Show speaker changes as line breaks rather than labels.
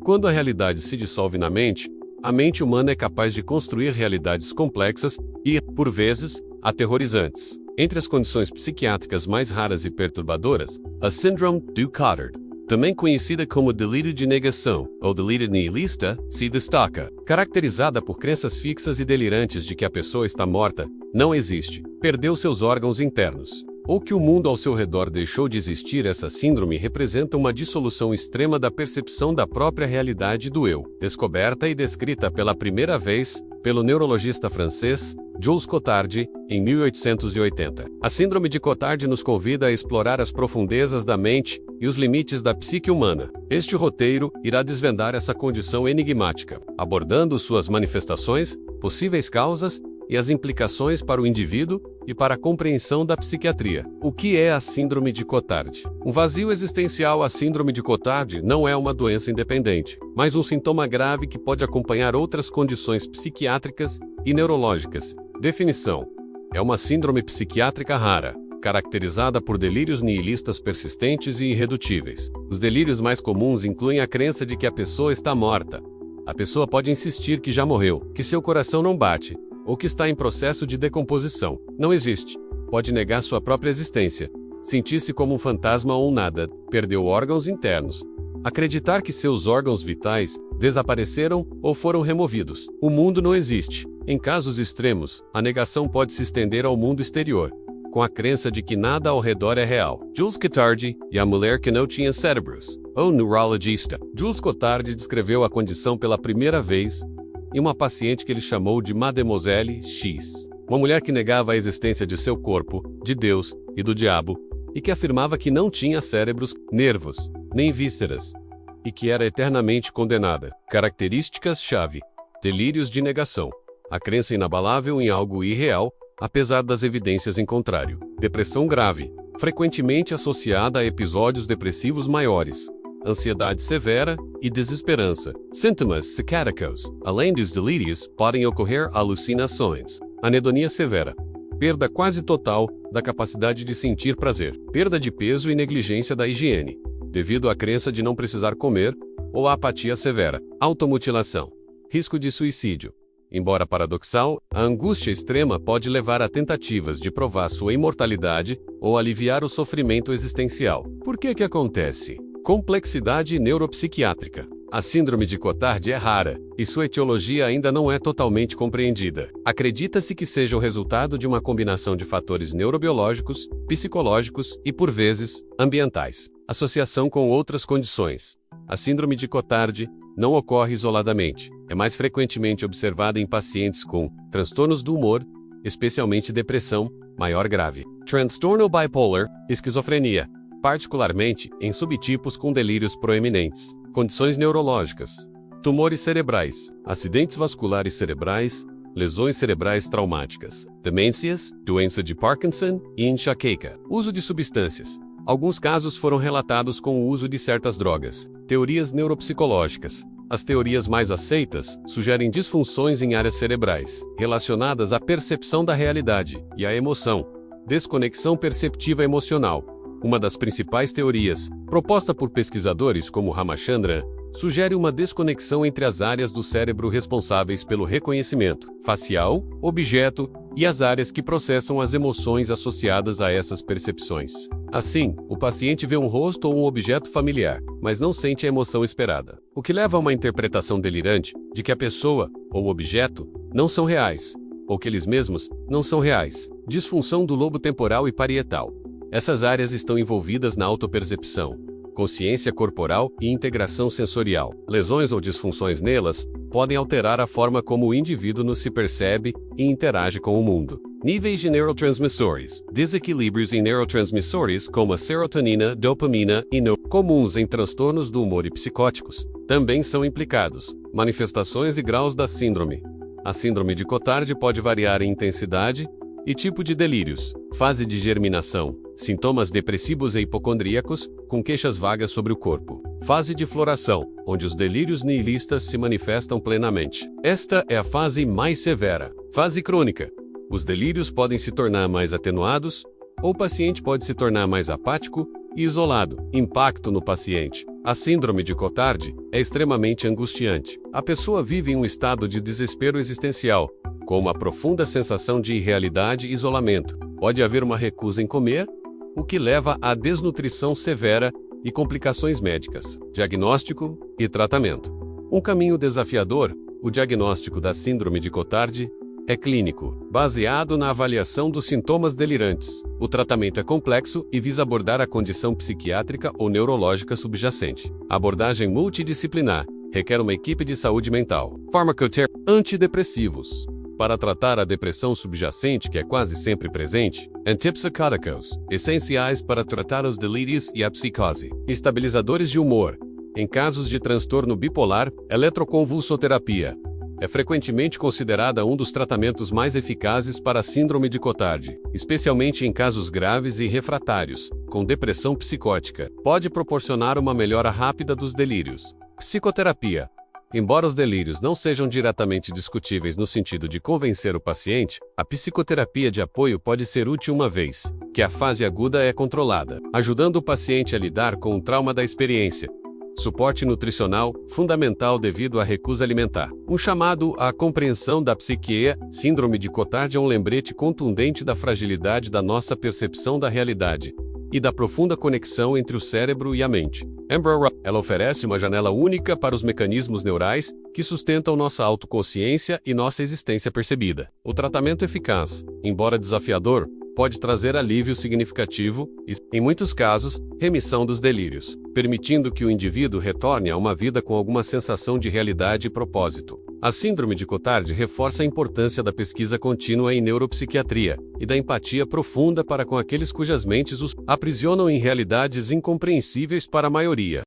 Quando a realidade se dissolve na mente, a mente humana é capaz de construir realidades complexas e, por vezes, aterrorizantes. Entre as condições psiquiátricas mais raras e perturbadoras, a Síndrome do Cotard, também conhecida como delírio de negação ou delírio nihilista, se destaca. Caracterizada por crenças fixas e delirantes de que a pessoa está morta, não existe, perdeu seus órgãos internos, ou que o mundo ao seu redor deixou de existir. Essa síndrome representa uma dissolução extrema da percepção da própria realidade do eu, descoberta e descrita pela primeira vez pelo neurologista francês Jules Cotard, em 1880. A síndrome de Cotard nos convida a explorar as profundezas da mente e os limites da psique humana. Este roteiro irá desvendar essa condição enigmática, abordando suas manifestações, possíveis causas e as implicações para o indivíduo e para a compreensão da psiquiatria. O que é a síndrome de Cotard? Um vazio existencial. A síndrome de Cotard não é uma doença independente, mas um sintoma grave que pode acompanhar outras condições psiquiátricas e neurológicas. Definição: é uma síndrome psiquiátrica rara, caracterizada por delírios nihilistas persistentes e irredutíveis. Os delírios mais comuns incluem a crença de que a pessoa está morta. A pessoa pode insistir que já morreu, que seu coração não bate, ou que está em processo de decomposição. Não existe. Pode negar sua própria existência, sentir-se como um fantasma ou um nada, perdeu órgãos internos, acreditar que seus órgãos vitais desapareceram ou foram removidos. O mundo não existe. Em casos extremos, a negação pode se estender ao mundo exterior, com a crença de que nada ao redor é real. Jules Cotard e a mulher que não tinha cérebros, ou neurologista. Jules Cotard descreveu a condição pela primeira vez em uma paciente que ele chamou de Mademoiselle X, uma mulher que negava a existência de seu corpo, de Deus e do diabo, e que afirmava que não tinha cérebros, nervos, nem vísceras, e que era eternamente condenada. Características-chave: delírios de negação, a crença inabalável em algo irreal, apesar das evidências em contrário. Depressão grave, frequentemente associada a episódios depressivos maiores. Ansiedade severa e desesperança. Sintomas psicáticos. Além dos delírios, podem ocorrer alucinações. Anedonia severa. Perda quase total da capacidade de sentir prazer. Perda de peso e negligência da higiene, devido à crença de não precisar comer, ou a apatia severa. Automutilação. Risco de suicídio. Embora paradoxal, a angústia extrema pode levar a tentativas de provar sua imortalidade ou aliviar o sofrimento existencial. Por que acontece? Complexidade neuropsiquiátrica. A síndrome de Cotard é rara, e sua etiologia ainda não é totalmente compreendida. Acredita-se que seja o resultado de uma combinação de fatores neurobiológicos, psicológicos e, por vezes, ambientais. Associação com outras condições. A síndrome de Cotard não ocorre isoladamente. É mais frequentemente observada em pacientes com transtornos do humor, especialmente depressão, maior grave. Transtorno bipolar, esquizofrenia, particularmente em subtipos com delírios proeminentes. Condições neurológicas: tumores cerebrais, acidentes vasculares cerebrais, lesões cerebrais traumáticas, demências, doença de Parkinson e enxaqueca. Uso de substâncias. Alguns casos foram relatados com o uso de certas drogas. Teorias neuropsicológicas. As teorias mais aceitas sugerem disfunções em áreas cerebrais, relacionadas à percepção da realidade e à emoção. Desconexão perceptiva emocional. Uma das principais teorias, proposta por pesquisadores como Ramachandran, sugere uma desconexão entre as áreas do cérebro responsáveis pelo reconhecimento facial, objeto, e as áreas que processam as emoções associadas a essas percepções. Assim, o paciente vê um rosto ou um objeto familiar, mas não sente a emoção esperada, o que leva a uma interpretação delirante de que a pessoa ou o objeto não são reais, ou que eles mesmos não são reais. Disfunção do lobo temporal e parietal. Essas áreas estão envolvidas na autopercepção, consciência corporal e integração sensorial. Lesões ou disfunções nelas podem alterar a forma como o indivíduo se percebe e interage com o mundo. Níveis de neurotransmissores. Desequilíbrios em neurotransmissores como a serotonina, dopamina e comuns em transtornos do humor e psicóticos, também são implicados. Manifestações e graus da síndrome. A síndrome de Cotard pode variar em intensidade e tipo de delírios. Fase de germinação. Sintomas depressivos e hipocondríacos, com queixas vagas sobre o corpo. Fase de floração, onde os delírios nihilistas se manifestam plenamente. Esta é a fase mais severa. Fase crônica. Os delírios podem se tornar mais atenuados, ou o paciente pode se tornar mais apático e isolado. Impacto no paciente. A síndrome de Cotard é extremamente angustiante. A pessoa vive em um estado de desespero existencial, com uma profunda sensação de irrealidade e isolamento. Pode haver uma recusa em comer, o que leva à desnutrição severa e complicações médicas. Diagnóstico e tratamento. Um caminho desafiador, o diagnóstico da síndrome de Cotard, é clínico, baseado na avaliação dos sintomas delirantes. O tratamento é complexo e visa abordar a condição psiquiátrica ou neurológica subjacente. A abordagem multidisciplinar requer uma equipe de saúde mental. Farmacoterapia. Antidepressivos. Para tratar a depressão subjacente, que é quase sempre presente, antipsicóticos, essenciais para tratar os delírios e a psicose. Estabilizadores de humor. Em casos de transtorno bipolar, eletroconvulsoterapia é frequentemente considerada um dos tratamentos mais eficazes para a síndrome de Cotard, especialmente em casos graves e refratários, com depressão psicótica. Pode proporcionar uma melhora rápida dos delírios. Psicoterapia. Embora os delírios não sejam diretamente discutíveis no sentido de convencer o paciente, a psicoterapia de apoio pode ser útil uma vez que a fase aguda é controlada, ajudando o paciente a lidar com o trauma da experiência. Suporte nutricional, fundamental devido à recusa alimentar. Um chamado à compreensão da psique. Síndrome de Cotard é um lembrete contundente da fragilidade da nossa percepção da realidade e da profunda conexão entre o cérebro e a mente. Ela oferece uma janela única para os mecanismos neurais que sustentam nossa autoconsciência e nossa existência percebida. O tratamento eficaz, embora desafiador, pode trazer alívio significativo e, em muitos casos, remissão dos delírios, permitindo que o indivíduo retorne a uma vida com alguma sensação de realidade e propósito. A síndrome de Cotard reforça a importância da pesquisa contínua em neuropsiquiatria e da empatia profunda para com aqueles cujas mentes os aprisionam em realidades incompreensíveis para a maioria.